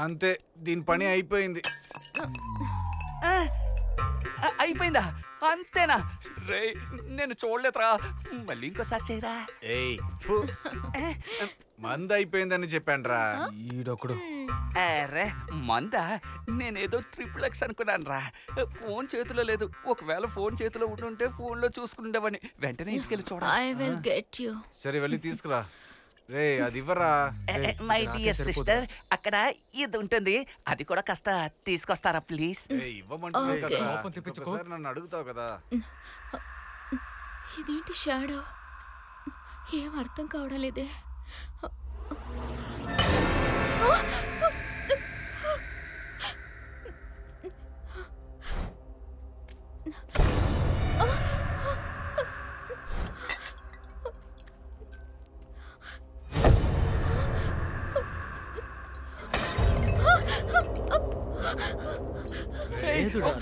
అంతే, దీని పని అయిపోయింది. అయిపోయిందా? అంతేనా? రే నేను చూడలేదురా, మళ్ళీ ఇంకోసారి చేయరా. మంద అయిపోయిందని చెప్పానురా. ఈడొకడు. అరే మందా? నేనేదో ట్రిపుల్ X అనుకున్నాను రా. ఫోన్ చేతిలో లేదు. ఒకవేళ ఫోన్ చేతిలో ఉండుంటే ఫోన్లో చూసుకుండేవాడిని. వెంటనే ఇంటికెళ్ళి చూడాలి. సరే వెళ్ళి తీసుకురా. రే అది ఇవ్వరా. మై డియర్ సిస్టర్, అక్కడ ఇది ఉంటుంది, అది కూడా కాస్త తీసుకొస్తారా ప్లీజ్? ఇవ్వమంటున్నావు కదా, ఒకసారి నన్ను అడుగుతావు కదా. ఇదేంటి షాడో? ఏం అర్థం కావడం లేదే.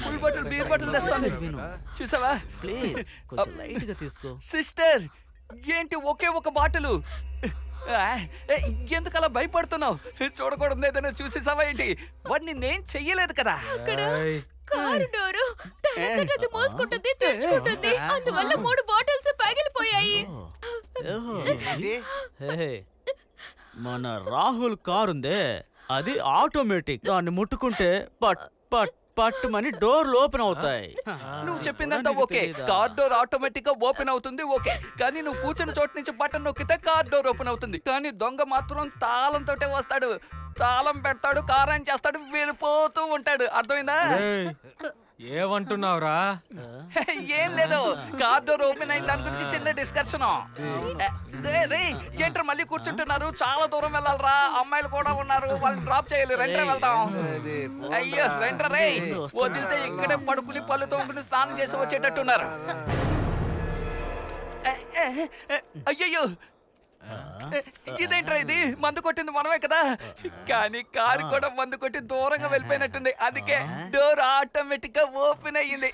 ఫుల్ బాటిల్ బీర్ బాటిల్ తెస్తాను, చూసావా? ప్లీజ్ కొంచెం లైట్ గా తీసుకో. సిస్టర్ ఏంటి ఒకే ఒక బాటిల్? ఎందుకు అలా భయపడుతున్నావు? చూడకూడదు ఏదైనా చూసేసావా ఏంటి? వాడిని నేను చెయ్యలేదు కదా. కారు డోరు తనంతట మోసుకుంటుంది, తెరుచుకుంటుంది. అందువల్ల 3 బాటిల్స్ పగిలిపోయాయి. మన రాహుల్ కారుందే, అది ఆటోమేటిక్. దాన్ని ముట్టుకుంటే పట్ పట్ పట్టుమని డోర్లు ఓపెన్ అవుతాయి. నువ్వు చెప్పిందంతా ఓకే, కార్ డోర్ ఆటోమేటిక్ గా ఓపెన్ అవుతుంది ఓకే. కానీ నువ్వు కూర్చున్న చోటు నుంచి బటన్ నొక్కితే కార్ డోర్ ఓపెన్ అవుతుంది. కానీ దొంగ మాత్రం తాళంతో వస్తాడు, తాళం పెడతాడు, కార్ ఆన్ చేస్తాడు, వెళ్ళిపోతూ ఉంటాడు. అర్థమైందా? ఏమంటున్నావురా? ఏం లేదు, కార్ డోర్ ఓపెన్ అయిన దాని గురించి చిన్న డిస్కషన్. ఏంటర్ మళ్ళీ కూర్చుంటున్నారు? చాలా దూరం వెళ్ళాలరా, అమ్మాయిలు కూడా ఉన్నారు, వాళ్ళని డ్రాప్ చేయాలి. రెండ్రే వెళ్దాం. అయ్యో రెండ్ర రే, వదిలితే ఇక్కడే పడుకుని పళ్ళు తోముకుని స్నానం చేసి వచ్చేటట్టున్నారు. అయ్యయ్యో ఇదేంట్రా ఇది? మందు కొట్టింది మనమే కదా, కానీ కారు కూడా మందు కొట్టి దూరంగా వెళ్ళిపోయినట్టుంది. అందుకే డోర్ ఆటోమేటిక్ గా ఓపెన్ అయ్యింది.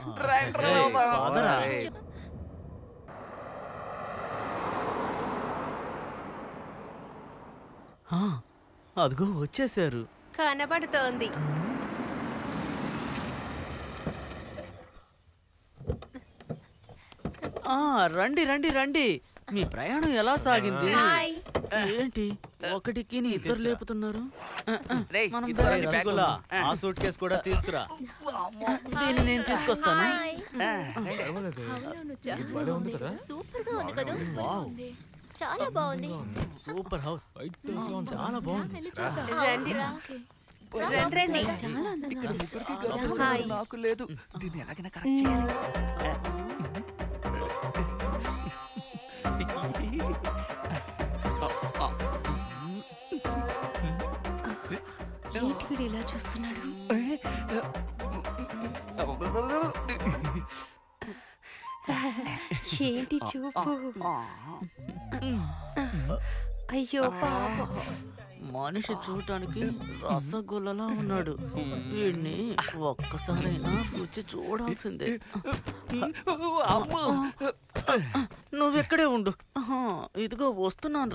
అదిగో వచ్చేసారు. కనబడుతోంది. రండి రండి రండి. మీ ప్రయాణం ఎలా సాగింది? ఏంటి ఒకటికి ఇద్దరు లేపుతున్నారు? ఆ సూట్ కేసు కూడా తీసుకురా, దీన్ని నేను తీసుకొస్తాను. చాలా బాగుంది. సూపర్ హౌస్, చాలా బాగుంది. నాకు లేదు, దీన్ని ఎలాగైనా కరెక్ట్ చేయాలి. ఏంటి ఇలా చూస్తున్నాడు? ఏంటి చూపు? అయ్యో పాపం, మనిషి చూడటానికి రసగుల్లలా ఉన్నాడు. వీడిని ఒక్కసారైనా రుచి చూడాల్సిందే. నువ్వెక్కడే ఉండు, ఇదిగో వస్తున్నాను.